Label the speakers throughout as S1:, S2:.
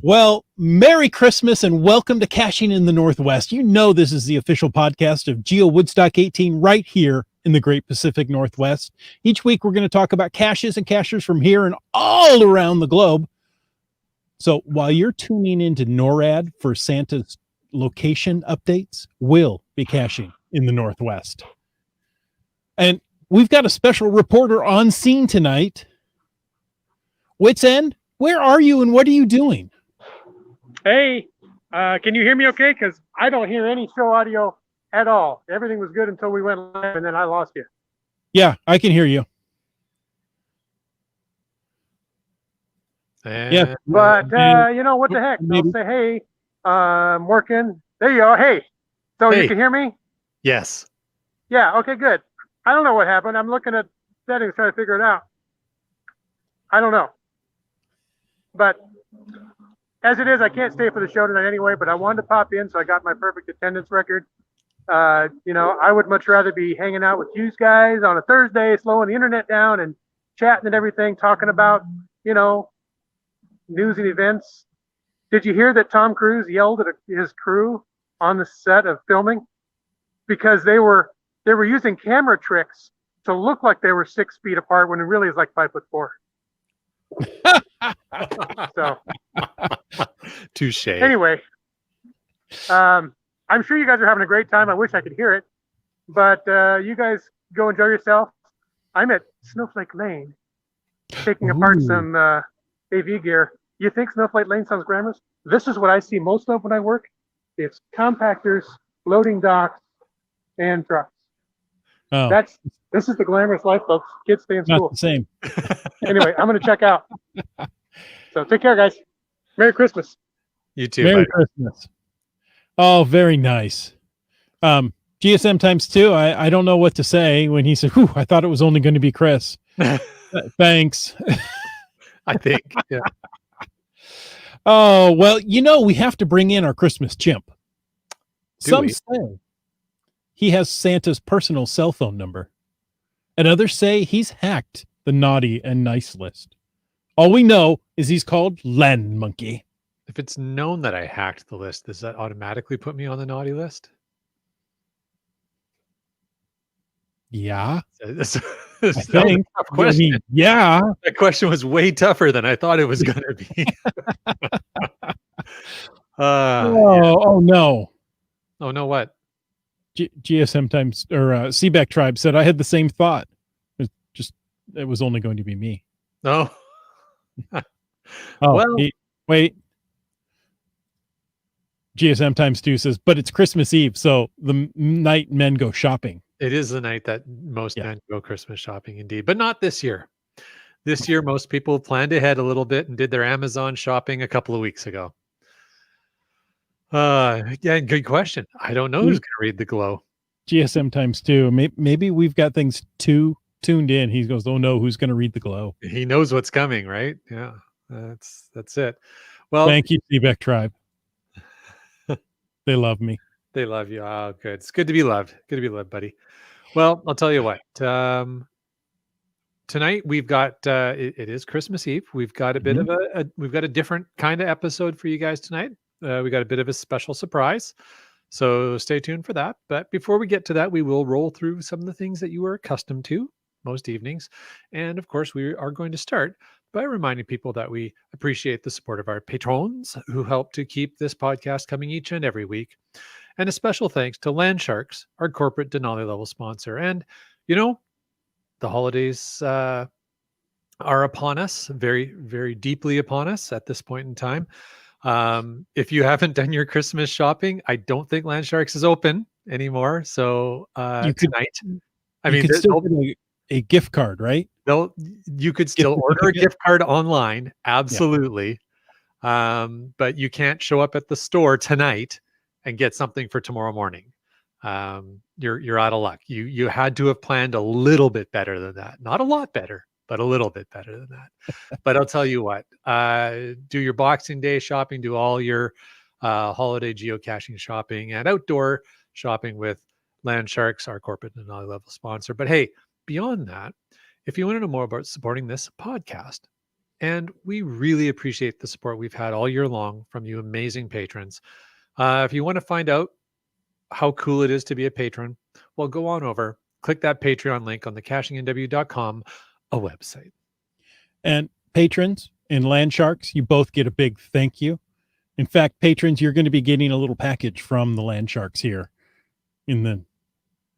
S1: Well, Merry Christmas and welcome to Caching in the Northwest. You know this is the official podcast of GeoWoodstock 18 right here in the Great Pacific Northwest. Each week we're going to talk about caches and cachers from here and all around the globe. So while you're tuning into NORAD for Santa's location updates, we'll be caching in the Northwest. And we've got a special reporter on scene tonight. Wits End, where are you and what are you doing?
S2: Hey, can you hear me okay? Because I don't hear any show audio at all. Everything was good until we went live and then I lost you.
S1: Yeah, I can hear you. Yeah.
S2: But, you know, what the heck? I'll say, hey, I'm working. There you go. Hey, so you can hear me?
S3: Yes.
S2: Yeah, okay, good. I don't know what happened. I'm looking at settings trying to figure it out. I don't know. But as it is, I can't stay for the show tonight anyway, but I wanted to pop in, so I got my perfect attendance record. You know, I would much rather be hanging out with you guys on a Thursday, slowing the internet down and chatting and everything, talking about, you know, news and events. Did you hear that Tom Cruise yelled at his crew on the set of filming? Because they were using camera tricks to look like they were 6 feet apart when it really is like 5'4". So
S3: touche.
S2: Anyway, I'm sure you guys are having a great time. I wish I could hear it, but you guys go enjoy yourself. I'm at Snowflake Lane taking apart some AV gear. You think Snowflake Lane sounds glamorous? This is what I see most of when I work. It's compactors, loading docks, and trucks.
S1: Oh,
S2: this is the glamorous life, folks. Kids stay in school.
S1: not the same.
S2: Anyway, I'm going to check out. So take care, guys. Merry Christmas.
S3: You too.
S1: Merry
S3: buddy.
S1: Christmas. Oh, very nice. GSM times 2. I don't know what to say when he said, I thought it was only going to be Chris. Thanks.
S3: I think. Yeah.
S1: Oh, well, you know, we have to bring in our Christmas chimp. Some say he has Santa's personal cell phone number, and others say he's hacked the naughty and nice list. All we know is he's called Land Monkey.
S3: If it's known that I hacked the list, does that automatically put me on the naughty list?
S1: Yeah.
S3: I
S1: think.
S3: A tough question.
S1: I mean, yeah.
S3: That question was way tougher than I thought it was going to be.
S1: Oh, no.
S3: Oh, no, what?
S1: GSM times or CBEC tribe said I had the same thought. It was only going to be me.
S3: No.
S1: Oh,
S3: well,
S1: wait. GSM times 2 says, but it's Christmas Eve, so the night men go shopping.
S3: It is the night that most men go Christmas shopping, indeed, but not this year. This year, most people planned ahead a little bit and did their Amazon shopping a couple of weeks ago. Yeah, good question. I don't know who's going to read the glow.
S1: GSM times 2. Maybe we've got things too tuned in. He goes, oh no, who's going to read the glow?
S3: He knows what's coming, right? Yeah, that's it. Well,
S1: thank you, CBEC tribe. They love me.
S3: They love you. Oh, good. It's good to be loved. Good to be loved, buddy. Well, I'll tell you what. Tonight we've got it is Christmas Eve. We've got a bit of we've got a different kind of episode for you guys tonight. We got a bit of a special surprise. So stay tuned for that. But before we get to that, we will roll through some of the things that you are accustomed to most evenings. And of course, we are going to start by reminding people that we appreciate the support of our patrons who help to keep this podcast coming each and every week. And a special thanks to Land Sharks, our corporate Denali level sponsor. And, you know, the holidays are upon us, very, very deeply upon us at this point in time. If you haven't done your Christmas shopping, I don't think Land Sharks is open anymore. So tonight,
S1: you could still get a gift card, right?
S3: You could still order a gift card online. Absolutely. Yeah. But you can't show up at the store tonight and get something for tomorrow morning. You're out of luck. You had to have planned a little bit better than that. Not a lot better, but a little bit better than that. But I'll tell you what, do your Boxing Day shopping, do all your holiday geocaching shopping and outdoor shopping with Land Sharks, our corporate and high level sponsor. But hey, beyond that, if you want to know more about supporting this podcast And we really appreciate the support we've had all year long from you amazing patrons. If you want to find out how cool it is to be a patron, well, go on over, click that Patreon link on the cachingNW.com, a website.
S1: And patrons and Land Sharks, you both get a big thank you. In fact, patrons, you're going to be getting a little package from the Land Sharks here in the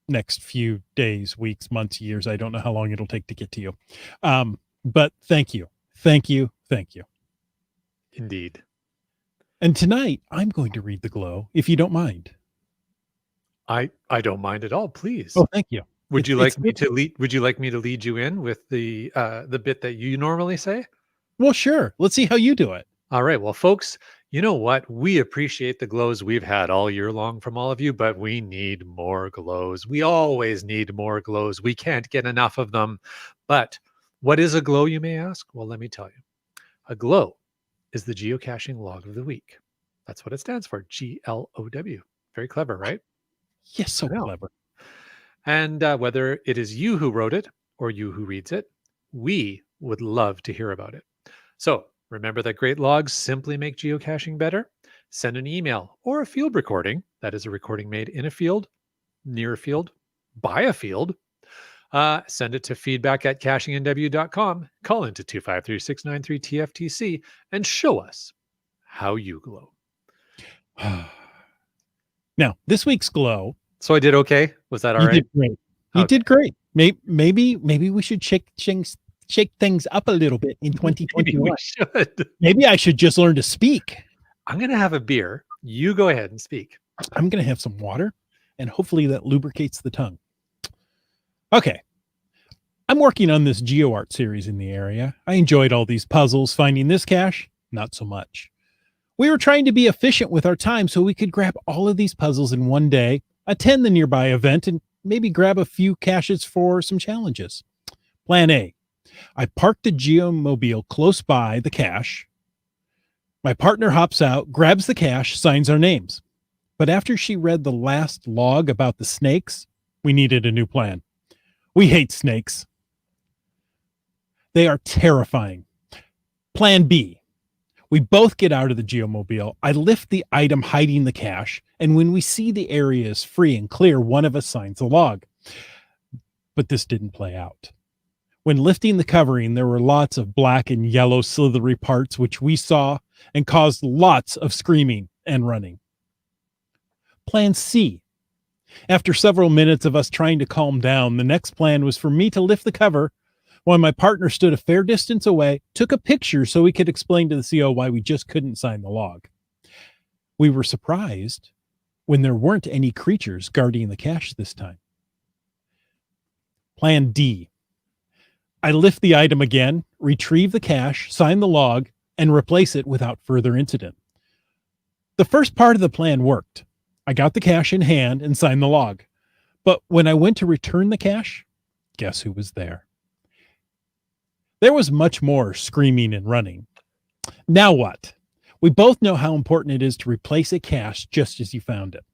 S1: next few days, weeks, months, years. I don't know how long it'll take to get to you. But thank you. Thank you. Thank you.
S3: Indeed.
S1: And tonight I'm going to read the glow, if you don't mind.
S3: I don't mind at all, please.
S1: Oh, thank you.
S3: Would you like me to lead you in with the bit that you normally say?
S1: Well, sure. Let's see how you do it.
S3: All right. Well, folks, you know what? We appreciate the glows we've had all year long from all of you, but we need more glows. We always need more glows. We can't get enough of them. But what is a glow, you may ask? Well, let me tell you. A glow is the geocaching log of the week. That's what it stands for, GLOW. Very clever, right?
S1: Yes, so clever.
S3: And whether it is you who wrote it or you who reads it, we would love to hear about it. So remember that great logs simply make geocaching better. Send an email or a field recording. That is a recording made in a field, near a field, by a field. Send it to feedback@cachingnw.com. Call into 253-693-TFTC and show us how you glow.
S1: Now, this week's glow.
S3: So I did okay. Was that all right?
S1: You did great. You did great. Maybe we should shake things up a little bit in 2021.
S3: Maybe we should.
S1: Maybe I should just learn to speak.
S3: I'm going to have a beer. You go ahead and speak.
S1: I'm going to have some water, and hopefully that lubricates the tongue. Okay. I'm working on this GeoArt series in the area. I enjoyed all these puzzles. Finding this cache, not so much. We were trying to be efficient with our time so we could grab all of these puzzles in one day, attend the nearby event, and maybe grab a few caches for some challenges. Plan A. I parked the Geomobile close by the cache. My partner hops out, grabs the cache, signs our names. But after she read the last log about the snakes, we needed a new plan. We hate snakes. They are terrifying. Plan B. We both get out of the Geomobile. I lift the item hiding the cache, and when we see the area is free and clear, one of us signs the log. But this didn't play out. When lifting the covering, there were lots of black and yellow slithery parts, which we saw and caused lots of screaming and running. Plan C. After several minutes of us trying to calm down, the next plan was for me to lift the cover while my partner stood a fair distance away, took a picture so we could explain to the CO why we just couldn't sign the log. We were surprised when there weren't any creatures guarding the cache this time. Plan D. I lift the item again, retrieve the cache, sign the log, and replace it without further incident. The first part of the plan worked. I got the cache in hand and signed the log. But when I went to return the cache, guess who was there? There was much more screaming and running. Now what? We both know how important it is to replace a cache just as you found it.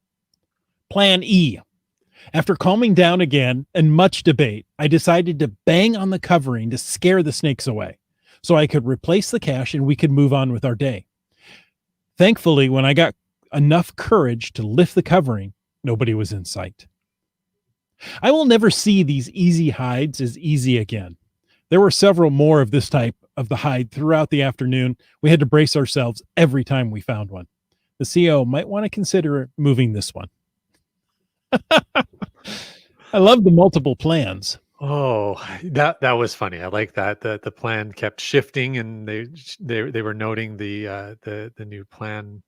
S1: Plan E. After calming down again and much debate, I decided to bang on the covering to scare the snakes away so I could replace the cache and we could move on with our day. Thankfully, when I got enough courage to lift the covering, nobody was in sight. I will never see these easy hides as easy again. There were several more of this type of the hide throughout the afternoon. We had to brace ourselves every time we found one. The CO might want to consider moving this one. I love the multiple plans.
S3: Oh, that was funny. I like that. The plan kept shifting, and they were noting the new plan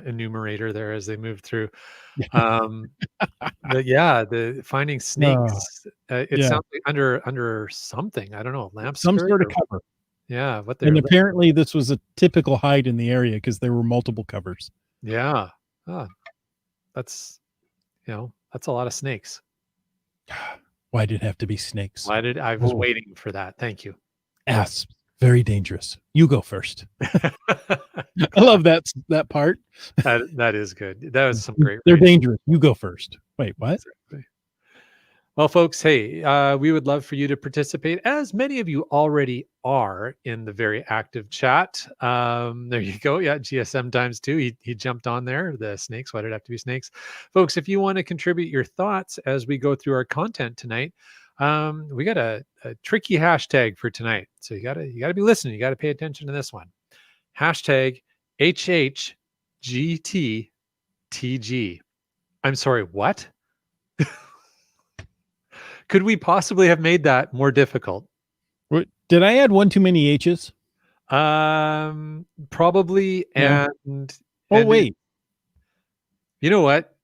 S3: enumerator there as they moved through. The finding snakes. It sounds like under something. I don't know, lamp
S1: some
S3: skirt
S1: sort of
S3: or,
S1: cover.
S3: Yeah, what
S1: And apparently this was a typical hide in the area because there were multiple covers.
S3: Yeah, that's that's a lot of snakes.
S1: Why did it have to be snakes?
S3: I was waiting for that. Thank you.
S1: Asps, very dangerous. You go first. I love that part.
S3: That is good. That was some great.
S1: They're dangerous. You go first. Wait, what?
S3: Exactly. Well, folks, hey, we would love for you to participate, as many of you already are in the very active chat. There you go. Yeah, GSM times two. He jumped on there. The snakes. Why did it have to be snakes? Folks, if you want to contribute your thoughts as we go through our content tonight, we got a tricky hashtag for tonight. So you gotta be listening. You gotta pay attention to this one. Hashtag HHGTTG. I'm sorry, what? Could we possibly have made that more difficult?
S1: Did I add one too many H's?
S3: Probably.
S1: No.
S3: And
S1: Wait.
S3: You know what?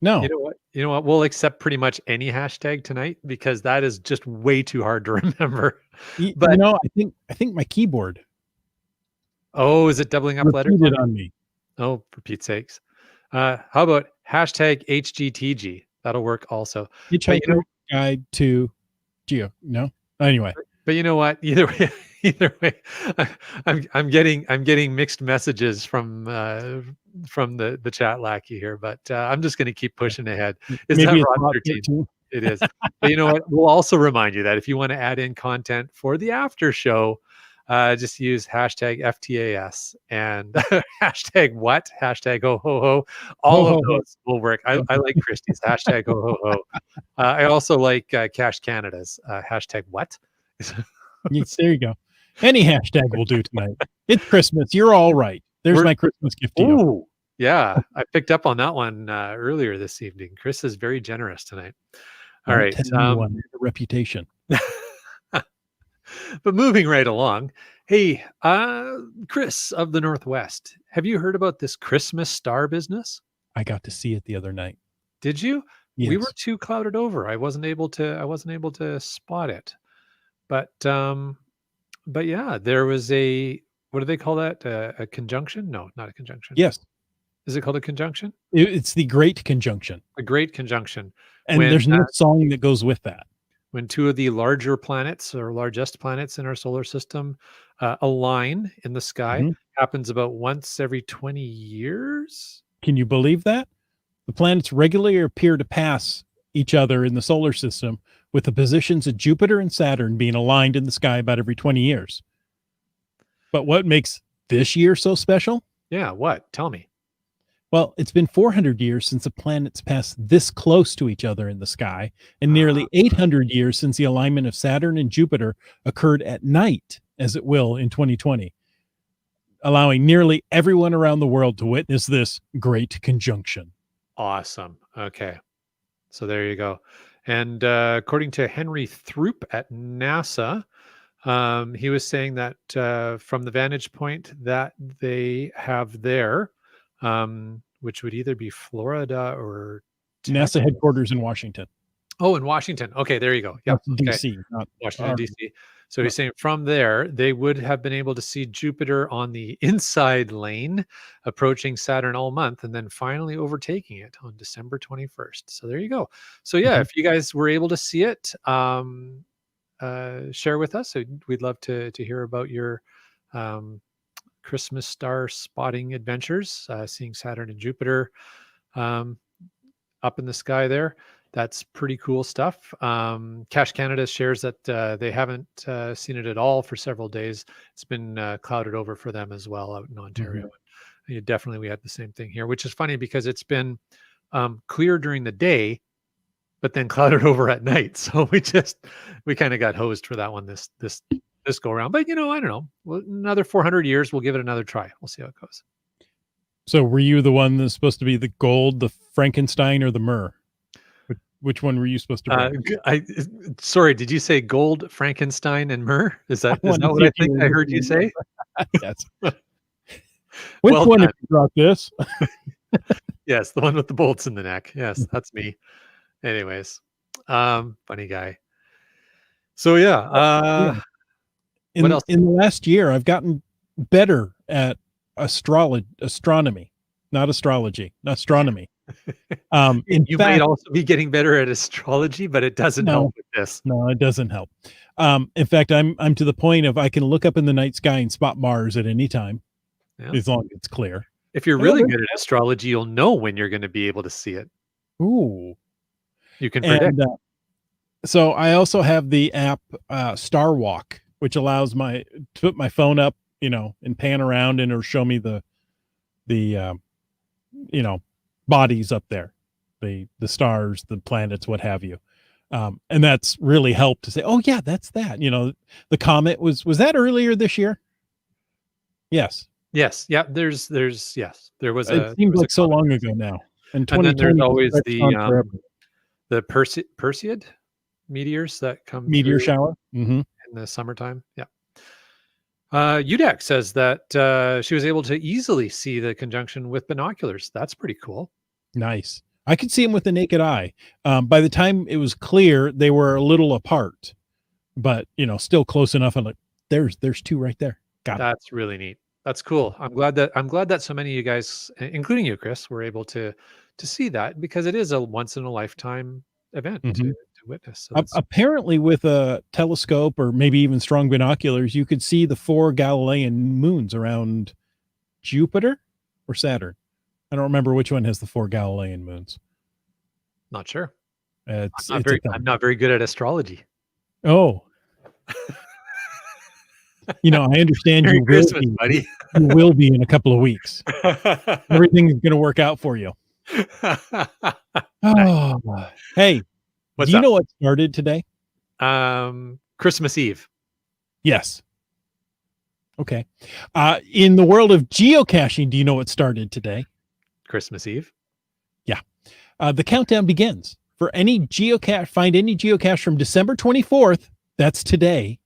S1: No.
S3: You know what? We'll accept pretty much any hashtag tonight because that is just way too hard to remember. But
S1: I think my keyboard.
S3: Oh, is it doubling up letters
S1: on me?
S3: Oh, for Pete's sakes. How about hashtag HGTG? That'll work also.
S1: Hitchhiker guide to Geo. No. Anyway.
S3: But you know what? Either way, I'm getting mixed messages from the chat lackey here. But I'm just going to keep pushing ahead. Is
S1: Maybe
S3: that Rod 13? It is. But you know what? We'll also remind you that if you want to add in content for the after show, just use hashtag FTAS and hashtag what? Hashtag ho ho ho. All of those will work. I like Christie's hashtag ho ho ho. I also like Cash Canada's hashtag what?
S1: Yes, there you go. Any hashtag will do tonight. It's Christmas. You're all right. There's my Christmas gift to you.
S3: Ooh, yeah. I picked up on that one earlier this evening. Chris is very generous tonight. All right.
S1: A reputation.
S3: But moving right along, hey, Chris of the Northwest, have you heard about this Christmas star business?
S1: I got to see it the other night.
S3: Did you?
S1: Yes.
S3: We were too clouded over. I wasn't able to spot it. But yeah, there was what do they call that? A conjunction? No, not a conjunction.
S1: Yes.
S3: Is it called a conjunction?
S1: It's the Great Conjunction.
S3: A great conjunction.
S1: And there's no song that goes with that.
S3: When two of the larger planets or largest planets in our solar system align in the sky, happens about once every 20 years.
S1: Can you believe that? The planets regularly appear to pass each other in the solar system, with the positions of Jupiter and Saturn being aligned in the sky about every 20 years. But what makes this year so special?
S3: Yeah, what? Tell me.
S1: Well, it's been 400 years since the planets passed this close to each other in the sky, and nearly 800 years since the alignment of Saturn and Jupiter occurred at night, as it will in 2020, allowing nearly everyone around the world to witness this great conjunction.
S3: Awesome. Okay. So there you go. And according to Henry Throop at NASA, he was saying that from the vantage point that they have there, which would either be Florida or
S1: NASA headquarters in Washington.
S3: Oh, in Washington. Okay, there you go. Yeah,
S1: DC, not
S3: Washington, DC. So he's saying from there, they would have been able to see Jupiter on the inside lane, approaching Saturn all month, and then finally overtaking it on December 21st. So there you go. So yeah, if you guys were able to see it, share with us. We'd love to hear about your Christmas star spotting adventures, seeing Saturn and Jupiter up in the sky there. That's pretty cool stuff. Cash Canada shares that they haven't seen it at all for several days. It's been clouded over for them as well out in Ontario. Definitely, we had the same thing here, which is funny because it's been clear during the day, but then clouded over at night. So we kind of got hosed for that one this go around. But I don't know. Well, another 400 years, we'll give it another try. We'll see how it goes.
S1: So were you the one that's supposed to be the gold, the Frankenstein, or the myrrh? Which one were you supposed to bring?
S3: Sorry, did you say gold, Frankenstein, and myrrh? Is that what I think I heard you say?
S1: Yes. Which one did you brought this?
S3: Yes, the one with the bolts in the neck. Yes, that's me. Anyways, funny guy. So yeah.
S1: In the last year, I've gotten better at astronomy, not astrology, astronomy.
S3: You might also be getting better at astrology, but it doesn't help with this.
S1: No, it doesn't help. In fact, I'm to the point of I can look up in the night sky and spot Mars at any time, as long as it's clear.
S3: If you're really good at astrology, you'll know when you're going to be able to see it.
S1: Ooh,
S3: you can predict.
S1: So I also have the app Star Walk, which allows to put my phone up, and pan around and it'll show me the bodies up there, the stars, the planets, what have you. And that's really helped to say, oh yeah, that's that. The comet was that earlier this year? Yes.
S3: Yes. Yeah. Yes. There was
S1: It seems like so long ago now. And
S3: And then there's
S1: 2020
S3: always
S1: stretched on forever.
S3: the Perseid meteors that come
S1: Meteor
S3: through
S1: shower. Mm-hmm.
S3: in the summertime. Yeah. UDEC says that she was able to easily see the conjunction with binoculars. That's pretty cool.
S1: Nice. I could see them with the naked eye. By the time it was clear, they were a little apart, but still close enough. I'm like, there's two right there. Got it.
S3: That's really neat. That's cool. I'm glad that so many of you guys, including you, Chris, were able to see that, because it is a once in a lifetime event to witness. So
S1: Apparently, with a telescope or maybe even strong binoculars, you could see the 4 Galilean moons around Jupiter or Saturn. I don't remember which one has the 4 Galilean moons.
S3: not sure.
S1: I'm
S3: I'm not very good at astrology.
S1: Oh. I understand
S3: Merry
S1: you
S3: Christmas, buddy.
S1: You will be in a couple of weeks. Everything's going to work out for you. Oh, hey,
S3: What's
S1: do you
S3: up?
S1: know what started today?
S3: Christmas Eve.
S1: Yes. Okay. In the world of geocaching, do you know what started today?
S3: Christmas Eve.
S1: Yeah. The countdown begins for any geocache. Find any geocache from December 24th. That's today,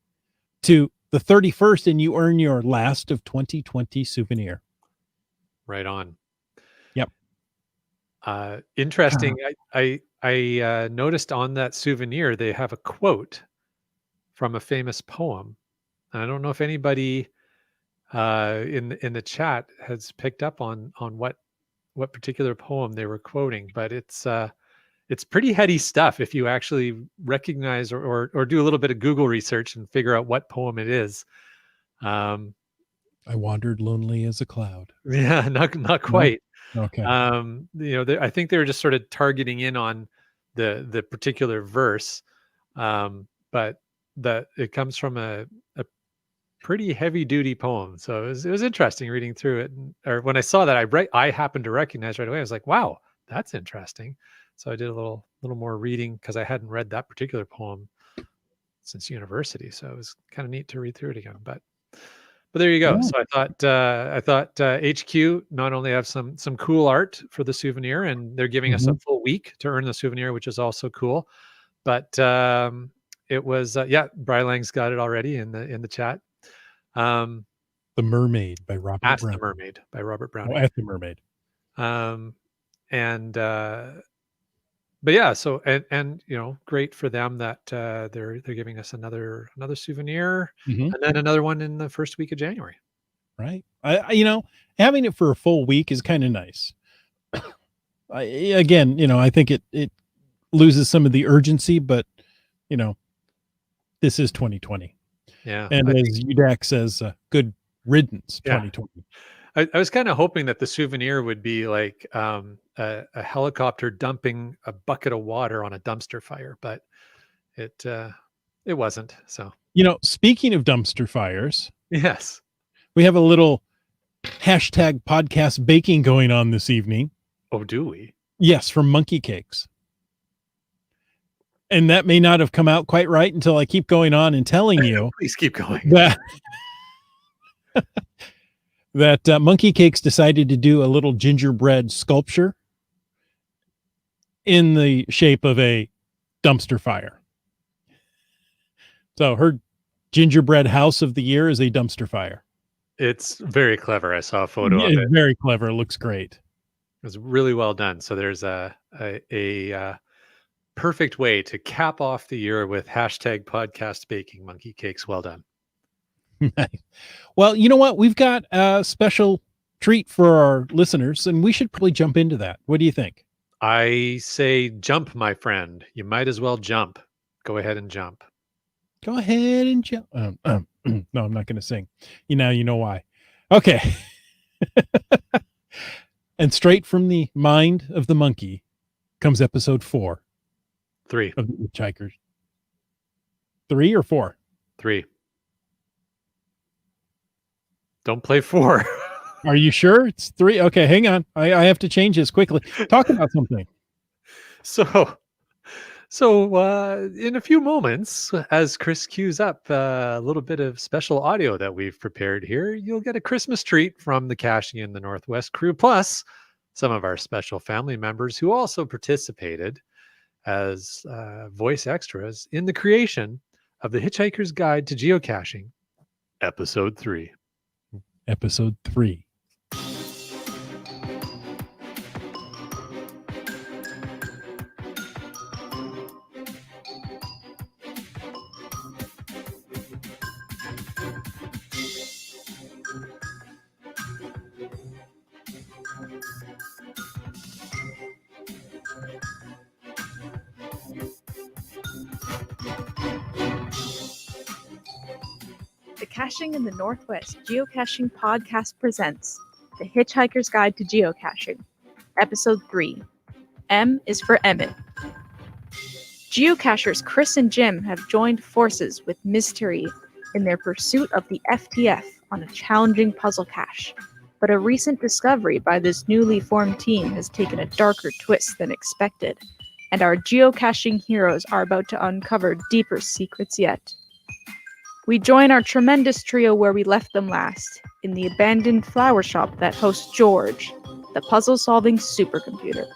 S1: to the 31st, and you earn your last of 2020 souvenir.
S3: Right on.
S1: Yep.
S3: Interesting. I noticed on that souvenir they have a quote from a famous poem. And I don't know if anybody in the chat has picked up on what particular poem they were quoting, but it's pretty heady stuff if you actually recognize or do a little bit of Google research and figure out what poem it is.
S1: I wandered lonely as a cloud.
S3: Yeah, not quite.
S1: Okay.
S3: I think they were just sort of targeting in on the particular verse, but that it comes from a pretty heavy duty poem. So it was interesting reading through it. Or when I saw that, I happened to recognize right away. I was like, wow, that's interesting. So I did a little more reading, because I hadn't read that particular poem since university. So it was kind of neat to read through it again. But there you go.
S1: Yeah.
S3: So I thought HQ not only have some cool art for the souvenir, and they're giving us a full week to earn the souvenir, which is also cool. But it was Brylang's got it already in the chat.
S1: The Mermaid by Robert
S3: Ask
S1: Brown.
S3: the Mermaid by Robert Brown.
S1: Ask the Mermaid.
S3: But yeah, so and great for them that they're giving us another souvenir, and then another one in the first week of January.
S1: Right. I having it for a full week is kind of nice. I think it loses some of the urgency, but this is 2020.
S3: Yeah.
S1: And as UDAC says, good riddance, 2020.
S3: I was kind of hoping that the souvenir would be like a helicopter dumping a bucket of water on a dumpster fire, but it wasn't. So
S1: speaking of dumpster fires,
S3: yes,
S1: we have a little hashtag podcast baking going on this evening.
S3: Oh, do we?
S1: Yes, from Monkey Cakes. And that may not have come out quite right until I keep going on and telling you.
S3: Please keep going.
S1: That Monkey Cakes decided to do a little gingerbread sculpture in the shape of a dumpster fire. So her gingerbread house of the year is a dumpster fire.
S3: It's very clever. I saw a photo of it.
S1: It's very clever. It looks great.
S3: It was really well done. So there's a perfect way to cap off the year with hashtag podcast baking Monkey Cakes. Well done.
S1: Nice. Well, you know what? We've got a special treat for our listeners, and we should probably jump into that. What do you think?
S3: I say jump, my friend. You might as well jump. Go ahead and jump.
S1: Go ahead and jump. No, I'm not going to sing. You know why. Okay. And straight from the mind of the monkey comes episode 4.
S3: 3
S1: of the Hitchhiker 3 or 4?
S3: 3. Don't play 4.
S1: Are you sure it's 3? Okay, hang on. I have to change this quickly. Talk about something.
S3: So in a few moments, as Chris cues up a little bit of special audio that we've prepared here, you'll get a Christmas treat from the Caching in the Northwest crew, plus some of our special family members who also participated as voice extras in the creation of the Hitchhiker's Guide to Geocaching, Episode 3.
S1: Episode 3.
S4: The Caching in the Northwest Geocaching Podcast presents The Hitchhiker's Guide to Geocaching, Episode 3. M is for Emmett. Geocachers Chris and Jim have joined forces with Mystery in their pursuit of the FTF on a challenging puzzle cache. But a recent discovery by this newly formed team has taken a darker twist than expected, and our geocaching heroes are about to uncover deeper secrets yet. We join our tremendous trio where we left them last, in the abandoned flower shop that hosts George, the puzzle-solving supercomputer.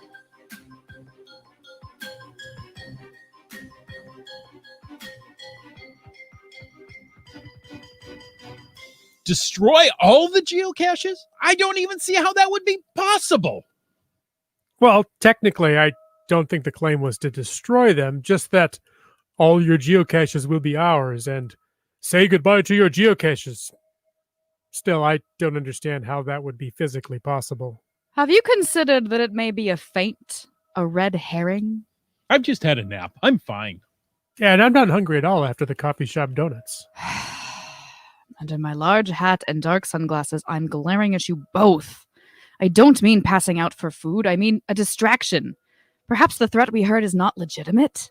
S1: Destroy all the geocaches? I don't even see how that would be possible.
S5: Well, technically, I don't think the claim was to destroy them, just that all your geocaches will be ours, and say goodbye to your geocaches. Still, I don't understand how that would be physically possible.
S6: Have you considered that it may be a feint, a red herring?
S1: I've just had a nap. I'm fine.
S5: Yeah, and I'm not hungry at all after the coffee shop donuts.
S6: Under my large hat and dark sunglasses, I'm glaring at you both. I don't mean passing out for food. I mean a distraction. Perhaps the threat we heard is not legitimate?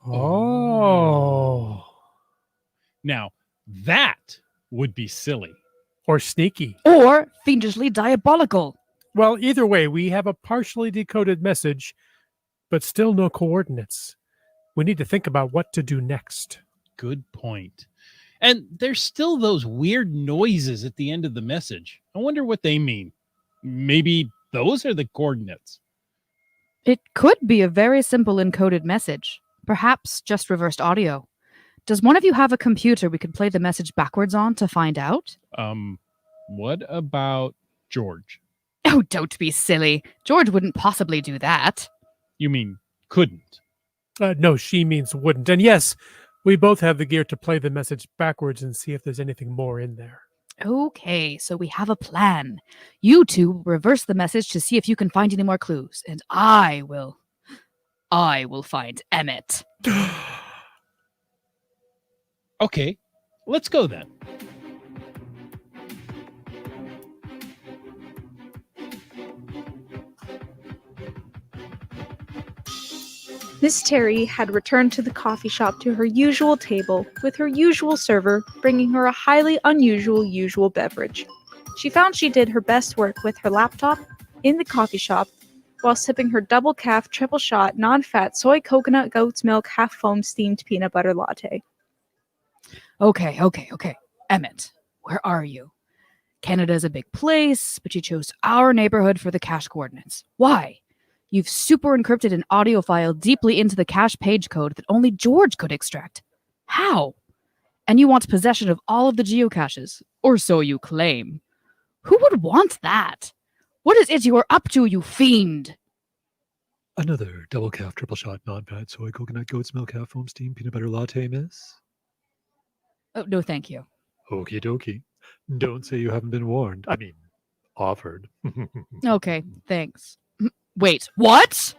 S5: Oh.
S1: Now, that would be silly.
S5: Or sneaky.
S6: Or fiendishly diabolical.
S5: Well, either way, we have a partially decoded message, but still no coordinates. We need to think about what to do next.
S1: Good point. And there's still those weird noises at the end of the message. I wonder what they mean. Maybe those are the coordinates.
S6: It could be a very simple encoded message. Perhaps just reversed audio. Does one of you have a computer we could play the message backwards on to find out?
S1: What about George?
S6: Oh, don't be silly. George wouldn't possibly do that.
S1: You mean couldn't?
S5: No, she means wouldn't. And yes, we both have the gear to play the message backwards and see if there's anything more in there.
S6: Okay, so we have a plan. You two reverse the message to see if you can find any more clues, and I will find Emmett.
S1: Okay, let's go then.
S4: Miss Terry had returned to the coffee shop to her usual table with her usual server bringing her a highly unusual beverage. She found she did her best work with her laptop in the coffee shop while sipping her double calf, triple shot, non-fat soy coconut goat's milk half foam steamed peanut butter latte.
S6: Okay. Emmett, where are you? Canada's a big place, but you chose our neighborhood for the cache coordinates. Why? You've super encrypted an audio file deeply into the cache page code that only George could extract. How? And you want possession of all of the geocaches, or so you claim. Who would want that? What is it you are up to, you fiend?
S3: Another double calf, triple shot, non-fat soy coconut goat's milk half foam steamed peanut butter latte, miss?
S6: Oh, no, thank you.
S3: Okie dokie. Don't say you haven't been warned. I mean, offered.
S6: Okay, thanks. Wait, what?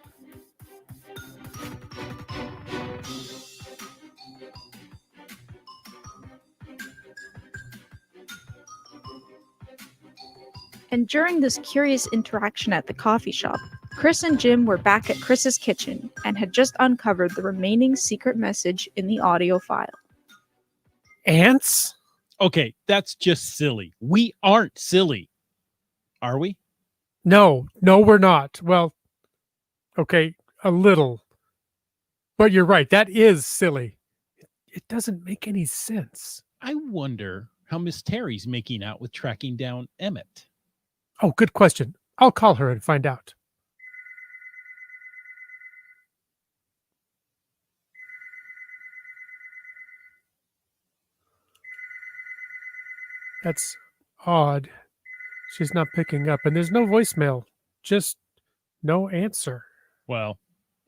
S4: And during this curious interaction at the coffee shop, Chris and Jim were back at Chris's kitchen and had just uncovered the remaining secret message in the audio file.
S5: Ants?
S1: Okay, that's just silly. We aren't silly. Are we?
S5: No, we're not. Well, okay, a little. But you're right, that is silly. It doesn't make any sense.
S1: I wonder how Miss Terry's making out with tracking down Emmett.
S5: Oh, good question. I'll call her and find out. That's odd. She's not picking up, and there's no voicemail. Just no answer.
S1: Well,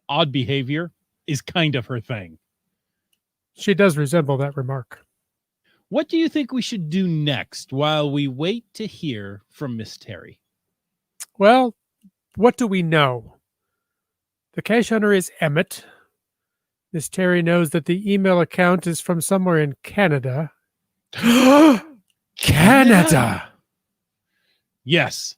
S1: odd behavior is kind of her thing.
S5: She does resemble that remark.
S1: What do you think we should do next while we wait to hear from Miss Terry?
S5: Well, what do we know? The cache hunter is Emmett. Miss Terry knows that the email account is from somewhere in Canada. Canada!
S1: Yes.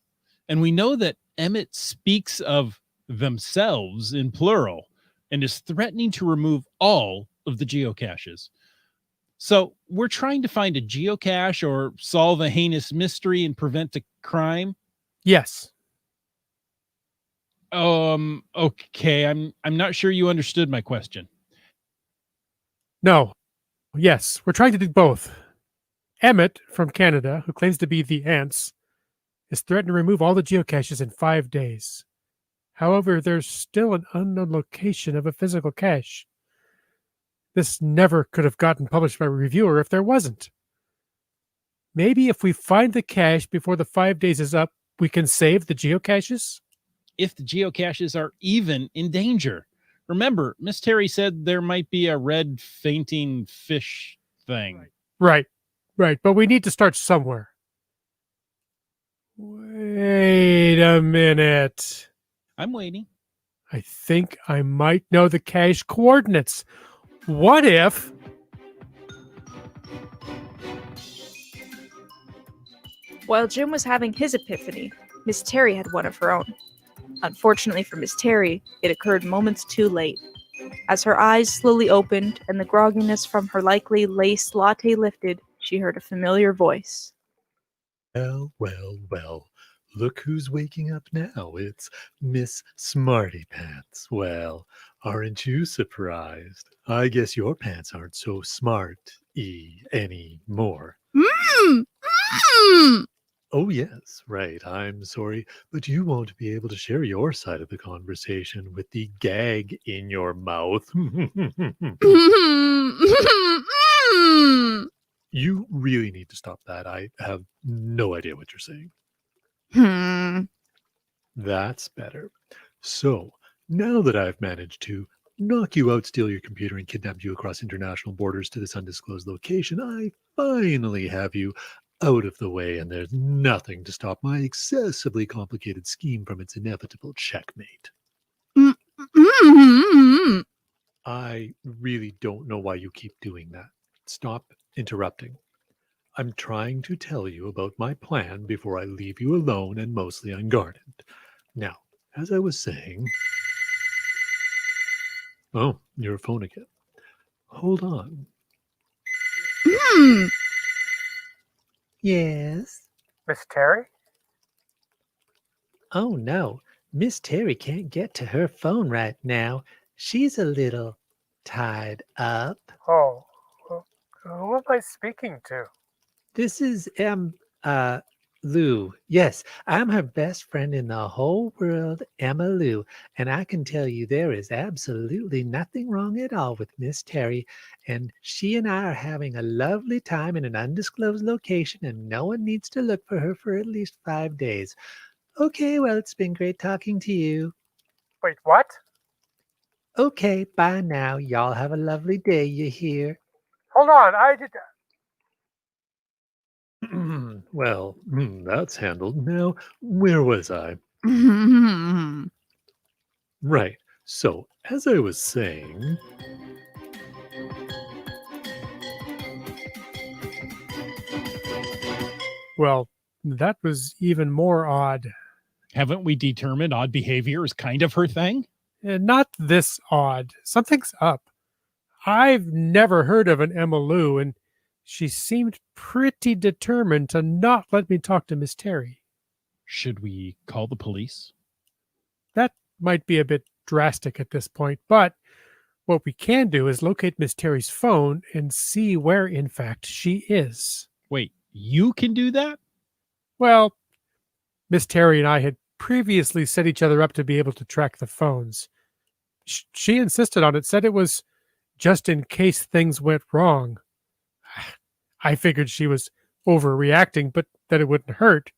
S1: And we know that Emmett speaks of themselves in plural and is threatening to remove all of the geocaches. So we're trying to find a geocache or solve a heinous mystery and prevent a crime.
S5: Yes.
S1: Okay. I'm not sure you understood my question.
S5: No. Yes, we're trying to do both. Emmett from Canada, who claims to be the ants, is threatened to remove all the geocaches in 5 days. However, there's still an unknown location of a physical cache. This never could have gotten published by a reviewer if there wasn't. Maybe if we find the cache before the 5 days is up, we can save the geocaches?
S1: If the geocaches are even in danger. Remember, Miss Terry said there might be a red fainting fish thing.
S5: Right. But we need to start somewhere. Wait a minute.
S1: I'm waiting.
S5: I think I might know the cache coordinates. What if...
S4: While Jim was having his epiphany, Miss Terry had one of her own. Unfortunately for Miss Terry, it occurred moments too late. As her eyes slowly opened and the grogginess from her likely laced latte lifted, she heard a familiar voice.
S7: Well. Look who's waking up now. It's Miss Smarty Pants. Well, aren't you surprised? I guess your pants aren't so smart-y anymore. Oh, yes, right. I'm sorry, but you won't be able to share your side of the conversation with the gag in your mouth. You really need to stop that. I have no idea what you're saying. That's better. So, now that I've managed to knock you out, steal your computer, and kidnap you across international borders to this undisclosed location, I finally have you out of the way, and there's nothing to stop my excessively complicated scheme from its inevitable checkmate. I really don't know why you keep doing that. Stop interrupting. I'm trying to tell you about my plan before I leave you alone and mostly unguarded. Now, as I was saying... Oh, your phone again. Hold on. Yes?
S5: Miss Terry?
S7: Oh, no. Miss Terry can't get to her phone right now. She's a little tied up.
S5: Oh, who am I speaking to?
S7: This is, Lou. Yes, I'm her best friend in the whole world, Emma Lou. And I can tell you there is absolutely nothing wrong at all with Miss Terry. And she and I are having a lovely time in an undisclosed location, and no one needs to look for her for at least 5 days. Okay, well, it's been great talking to you.
S5: Wait, what?
S7: Okay, bye now. Y'all have a lovely day, you hear?
S5: Hold on, I did...
S7: Well, that's handled. Now, where was I? Right. So, as I was saying...
S5: Well, that was even more odd.
S1: Haven't we determined odd behavior is kind of her thing?
S5: Not this odd. Something's up. I've never heard of an Emma Lou, and she seemed pretty determined to not let me talk to Miss Terry.
S1: Should we call the police?
S5: That might be a bit drastic at this point, but what we can do is locate Miss Terry's phone and see where, in fact, she is.
S1: Wait, you can do that?
S5: Well, Miss Terry and I had previously set each other up to be able to track the phones. She insisted on it, said it was just in case things went wrong. I figured she was overreacting, but that it wouldn't hurt.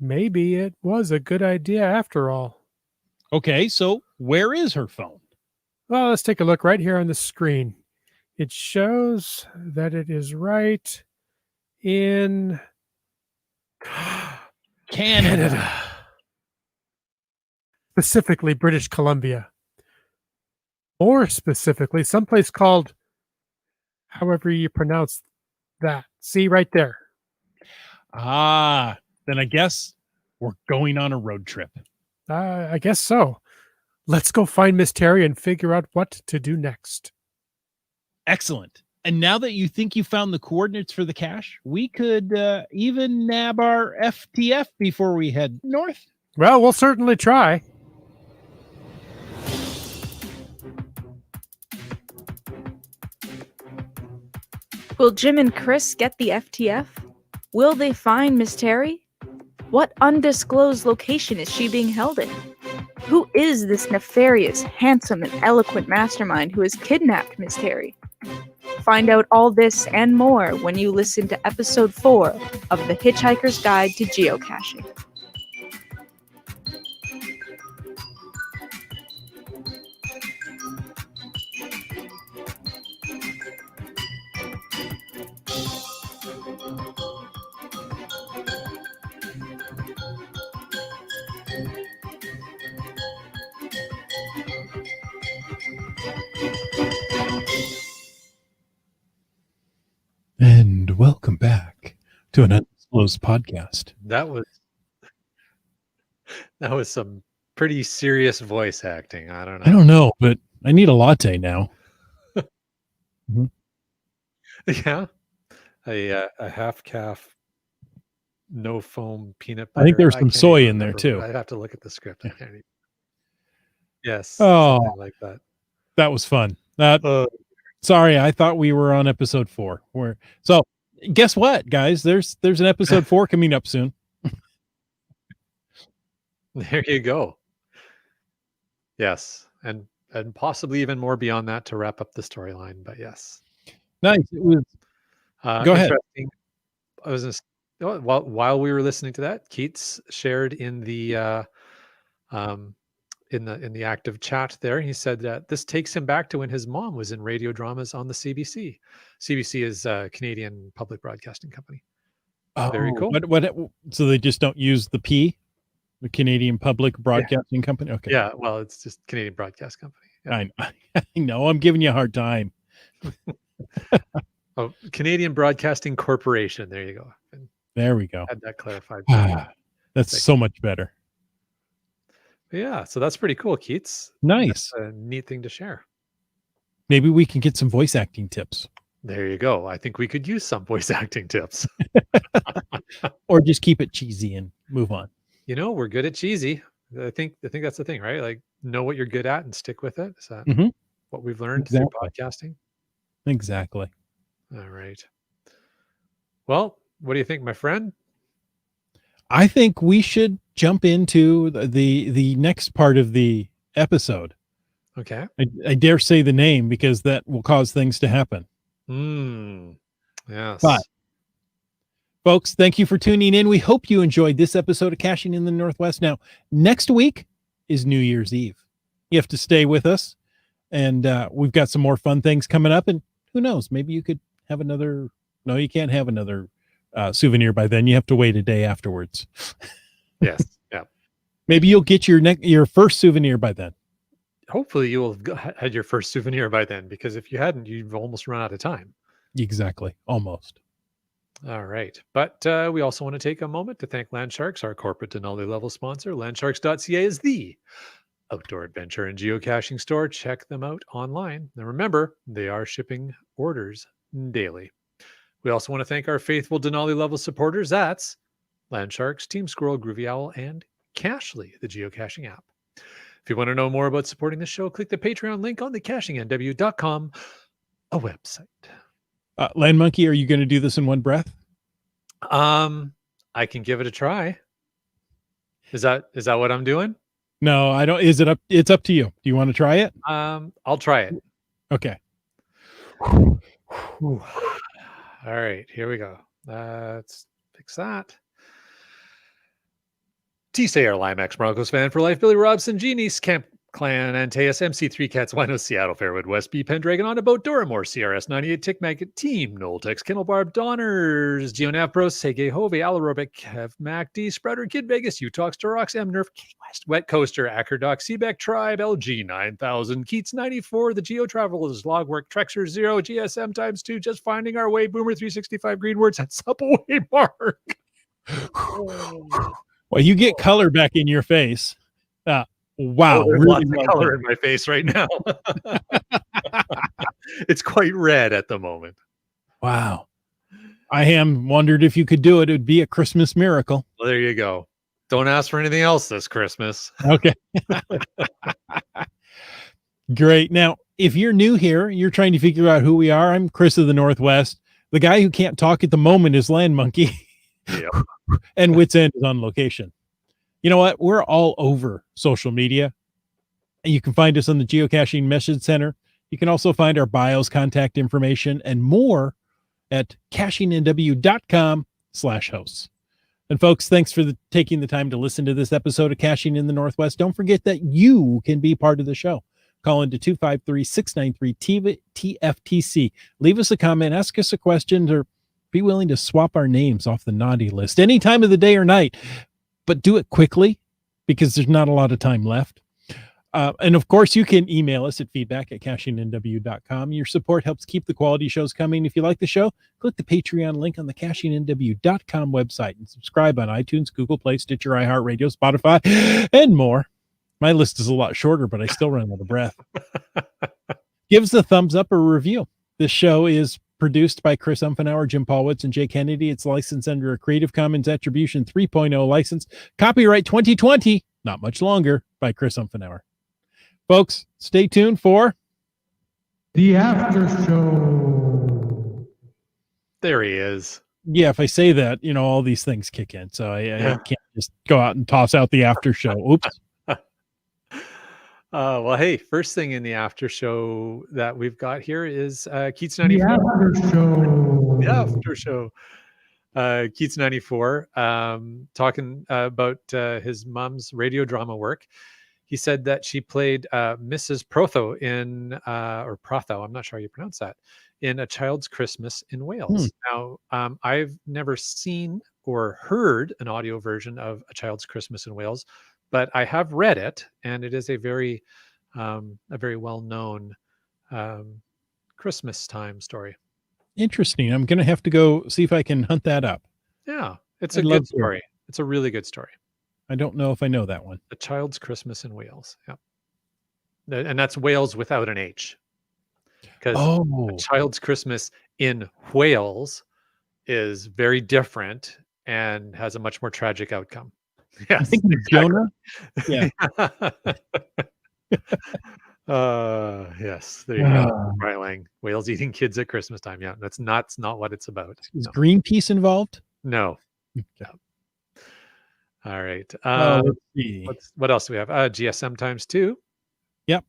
S5: Maybe it was a good idea after all.
S1: Okay, so where is her phone?
S5: Well, let's take a look right here on the screen. It shows that it is right in
S1: Canada.
S5: Specifically, British Columbia. More specifically, someplace called, however you pronounce that. See right there.
S1: Ah, then I guess we're going on a road trip.
S5: I guess so. Let's go find Miss Terry and figure out what to do next.
S1: Excellent. And now that you think you found the coordinates for the cache, we could even nab our FTF before we head north.
S5: Well, we'll certainly try.
S4: Will Jim and Chris get the FTF? Will they find Miss Terry? What undisclosed location is she being held in? Who is this nefarious, handsome, and eloquent mastermind who has kidnapped Miss Terry? Find out all this and more when you listen to episode 4 of The Hitchhiker's Guide to Geocaching.
S1: And welcome back to an undisclosed podcast.
S3: That was some pretty serious voice acting. I don't know.
S1: I don't know, but I need a latte now.
S3: Yeah, a half calf, no foam peanut butter.
S1: I think there's some
S3: can't
S1: soy
S3: even
S1: in there
S3: remember.
S1: too.
S3: I'd have to look at the script. I can't even. Yes.
S1: Oh.
S3: Something like that.
S1: That was fun. Sorry, I thought we were on episode 4. So guess what, guys? There's an episode 4 coming up soon.
S3: There you go. Yes, and possibly even more beyond that to wrap up the storyline. But yes,
S1: Nice. It was Go ahead.
S3: interesting. I was just, while we were listening to that, Keats shared in the in the active chat there. He said that this takes him back to when his mom was in radio dramas on the CBC. CBC is a Canadian public broadcasting company. Very cool.
S1: What? So they just don't use the P, the Canadian Public Broadcasting Company. Okay.
S3: Yeah, well, it's just Canadian Broadcast Company. Yeah.
S1: I know. I'm giving you a hard time.
S3: Oh, Canadian Broadcasting Corporation. There you go. And
S1: There we go.
S3: had that clarified.
S1: That's so much better.
S3: Yeah, so that's pretty cool, Keats.
S1: Nice.
S3: That's a neat thing to share.
S1: Maybe we can get some voice acting tips,
S3: There you go. I think we could use some voice acting tips.
S1: or just keep it cheesy and move on.
S3: You know, we're good at cheesy. I think that's the thing, right? Like, know what you're good at and stick with it. Is that
S1: Mhm.
S3: what we've learned
S1: Exactly.
S3: through podcasting?
S1: Exactly.
S3: All right. Well, what do you think, my friend?
S1: I think we should jump into the next part of the episode.
S3: Okay.
S1: I dare say the name because that will cause things to happen.
S3: Yes.
S1: But folks, thank you for tuning in. We hope you enjoyed this episode of Caching in the Northwest. Now, next week is New Year's Eve. You have to stay with us, and we've got some more fun things coming up. And who knows, maybe you could have another. No, you can't have another souvenir by then. You have to wait a day afterwards.
S3: Yes. Yeah.
S1: Maybe you'll get your first souvenir by then.
S3: Hopefully you will have had your first souvenir by then, because if you hadn't, you've almost run out of time.
S1: Exactly. Almost.
S3: All right. But we also want to take a moment to thank Landsharks, our corporate Denali level sponsor. Landsharks.ca is the outdoor adventure and geocaching store. Check them out online. And remember, they are shipping orders daily. We also want to thank our faithful Denali level supporters. That's Landsharks, Team Squirrel, Groovy Owl, and Cashly, the geocaching app. If you want to know more about supporting the show, click the Patreon link on the cashingnw.com, a website.
S1: Land Monkey, are you going to do this in one breath?
S3: I can give it a try. Is that what I'm doing?
S1: No, I don't. Is it up? It's up to you. Do you want to try it?
S3: I'll try it.
S1: Okay.
S3: All right, here we go. Let's fix that. T-Sayer, Limex, Broncos fan for life, Billy Robson, Genies, Camp Clan, Antaeus, MC3 Cats, Wino, Seattle, Fairwood, West B, Pendragon, On a Boat, Doramore, CRS 98, Tick Maggot, Team, Noltex, Kennel Barb, Donners, Geonavbros, Sege, Hove, Alarobic, Kev, Mac, D, Spreader, Kid Vegas, Utox, Durox, M Nerf, K West, Wet Coaster, Ackerdoc, Seabeck, Tribe, LG 9000, Keats 94, The Geo Travelers, Logwork, Trexer 0, GSM times 2, Just Finding Our Way, Boomer 365, Greenwords, and Subway Mark.
S1: Well, you get color back in your face. Wow,
S3: there's
S1: really
S3: lots of color in my face right now. It's quite red at the moment.
S1: Wow. I am wondered if you could do it. It would be a Christmas miracle.
S3: Well, there you go. Don't ask for anything else this Christmas.
S1: Okay. Great. Now, if you're new here, you're trying to figure out who we are. I'm Chris of the Northwest. The guy who can't talk at the moment is Land Monkey.
S3: Yep.
S1: And Wits End is on location. You know what? We're all over social media. You can find us on the Geocaching Message Center. You can also find our bios, contact information, and more at cashingnw.com/hosts. And folks, thanks for taking the time to listen to this episode of Caching in the Northwest. Don't forget that you can be part of the show. Call into 253-693-TFTC. Leave us a comment, ask us a question, or be willing to swap our names off the naughty list any time of the day or night. But do it quickly because there's not a lot of time left. And of course, you can email us at feedback@cashingnw.com. Your support helps keep the quality shows coming. If you like the show, click the Patreon link on the cashingnw.com website and subscribe on iTunes, Google Play, Stitcher, iHeartRadio, Spotify, and more. My list is a lot shorter, but I still run out of breath. Give us a thumbs up or review. This show is produced by Chris Umfenauer, Jim Paulwitz, and Jay Kennedy. It's licensed under a Creative Commons Attribution 3.0 license. Copyright 2020, not much longer, by Chris Umfenauer. Folks, stay tuned for
S5: The After Show.
S3: There he is.
S1: Yeah, if I say that, all these things kick in. So I can't just go out and toss out the after show. Oops.
S3: Well, hey, first thing in the after show that we've got here is Keats 94. The after show. Keats 94, talking about his mom's radio drama work. He said that she played Mrs. Protho or Protho, I'm not sure how you pronounce that, in A Child's Christmas in Wales. Now, I've never seen or heard an audio version of A Child's Christmas in Wales, but I have read it, and it is a very well-known Christmas time story.
S1: Interesting. I'm going to have to go see if I can hunt that up.
S3: Yeah, it's a good story. It's a really good story.
S1: I don't know if I know that one.
S3: A Child's Christmas in Wales. Yeah. And that's Wales without an H. Because A Child's Christmas in Wales is very different and has a much more tragic outcome. Yes.
S1: I think Jonah. Yeah.
S3: Yes. There you go. Right, Whales eating kids at Christmas time. Yeah. That's not what it's about.
S1: Is Greenpeace involved?
S3: No.
S1: Okay.
S3: All right.
S1: Let's see.
S3: What else do we have? GSM times 2.
S1: Yep.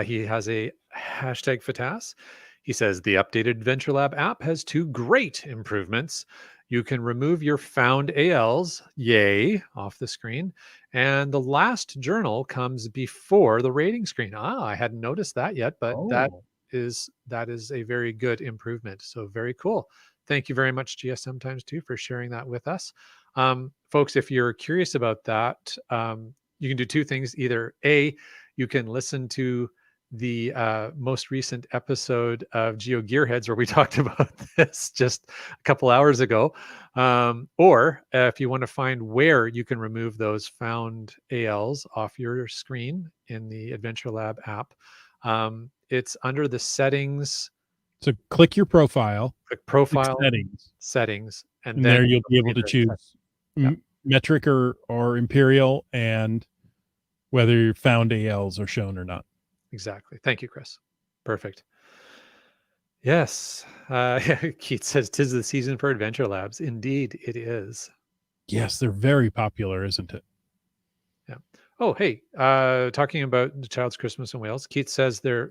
S3: He has a hashtag FATAS. He says the updated Adventure Lab app has 2 great improvements. You can remove your found ALs, yay, off the screen. And the last journal comes before the rating screen. I hadn't noticed that yet, but that is a very good improvement. So very cool. Thank you very much, GSM times 2, for sharing that with us. Folks, if you're curious about that, you can do 2 things. Either A, you can listen to the most recent episode of Geo Gearheads, where we talked about this just a couple hours ago. Or if you want to find where you can remove those found ALs off your screen in the Adventure Lab app, it's under the settings.
S1: So click your profile,
S3: Click
S1: click
S3: profile
S1: settings,
S3: and
S1: and
S3: then
S1: there you'll be able to
S3: the
S1: choose
S3: Yeah.
S1: metric or imperial, and whether your found ALs are shown or not.
S3: Exactly. Thank you, Chris. Perfect. Yes. Keith says, "'Tis the season for Adventure Labs." Indeed, it is.
S1: Yes, they're very popular, isn't it?
S3: Oh, hey, talking about the Child's Christmas in Wales, Keith says there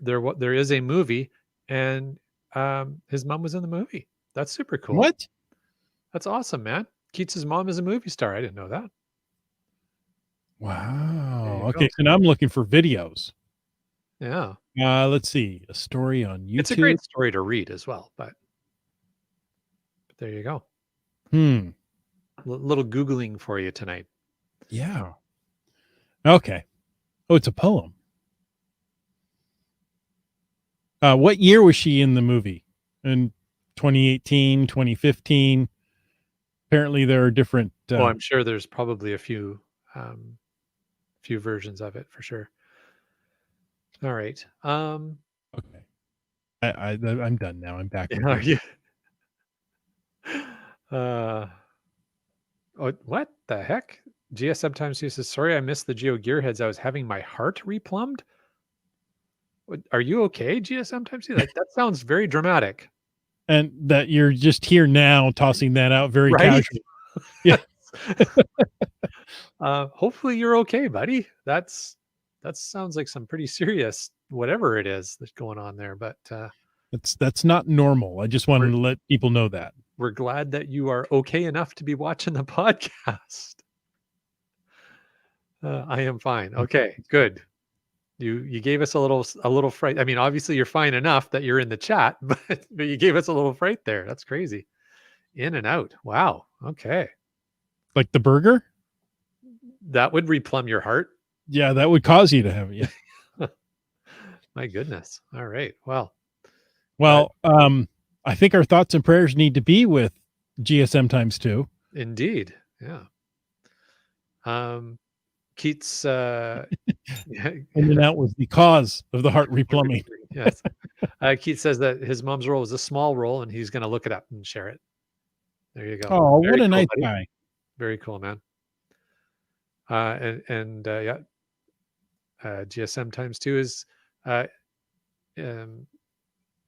S3: is a movie, and his mom was in the movie. That's super cool.
S1: What?
S3: That's awesome, man. Keith's mom is a movie star. I didn't know that.
S1: Wow.
S3: you
S1: Okay,
S3: go.
S1: so now I'm looking for videos.
S3: Yeah.
S1: Let's see. A story on YouTube.
S3: It's a great story to read as well, but there you go. Little Googling for you tonight.
S1: Yeah. Okay. Oh, it's a poem. What year was she in the movie? In 2018, 2015? Apparently there are different.
S3: Well, I'm sure there's probably a few versions of it for sure. All right.
S1: Okay. I'm done now. I'm back.
S3: Are you? What the heck? GS sometimes uses, "Sorry, I missed the Geo Gearheads. I was having my heart replumbed." Are you okay, GS sometimes? Like, that sounds very dramatic.
S1: And that you're just here now tossing that out very
S3: Right?
S1: casually. Yeah.
S3: Hopefully you're okay, buddy. That sounds like some pretty serious whatever it is that's going on there. But
S1: That's not normal. I just wanted to let people know that.
S3: we're glad that you are okay enough to be watching the podcast. I am fine. Okay, good. You gave us a little fright. I mean, obviously you're fine enough that you're in the chat, but you gave us a little fright there. That's crazy. In and out. Wow. Okay.
S1: Like the burger?
S3: That would replumb your heart.
S1: Yeah, that would cause you to have it. Yeah.
S3: My goodness. All right. Well,
S1: I think our thoughts and prayers need to be with GSM times 2.
S3: indeed. Yeah. Keats
S1: In and out was the cause of the heart replumbing.
S3: Yes. Keith says that his mom's role was a small role and he's going to look it up and share it. There you go.
S1: Oh,
S3: Very
S1: what a
S3: cool,
S1: nice
S3: buddy.
S1: guy.
S3: Very cool, man. GSM times 2 is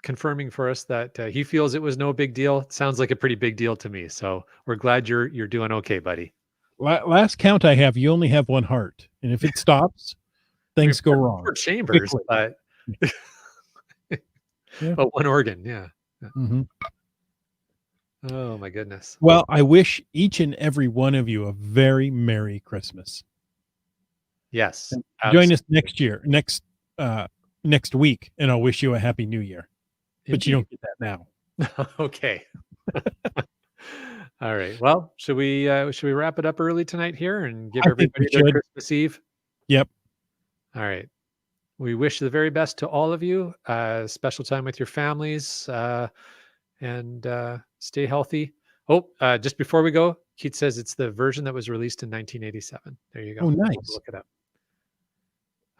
S3: confirming for us that he feels it was no big deal. It sounds like a pretty big deal to me. So we're glad you're doing okay, buddy.
S1: Last count I have, you only have one heart. And if it stops, things go wrong.
S3: For Chambers, but
S1: Yeah.
S3: but one organ. Yeah.
S1: Mm-hmm.
S3: Oh my goodness.
S1: Well, I wish each and every one of you a very Merry Christmas.
S3: Yes.
S1: Join us next week, and I'll wish you a Happy New Year. But you don't get that now.
S3: Okay. All right. Well, should we wrap it up early tonight here and give
S1: I think we
S3: everybody their
S1: should.
S3: Christmas Eve?
S1: Yep.
S3: All right. We wish the very best to all of you. Special time with your families, and stay healthy. Oh, just before we go, Keith says it's the version that was released in 1987. There you go.
S1: Oh, nice.
S3: Look it up.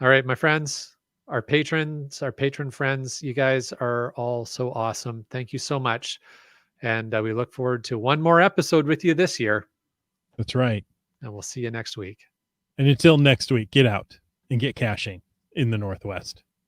S3: All right, my friends, our patrons, our patron friends, you guys are all so awesome. Thank you so much. And we look forward to one more episode with you this year.
S1: That's right.
S3: And we'll see you next week.
S1: And until next week, get out and get caching in the Northwest.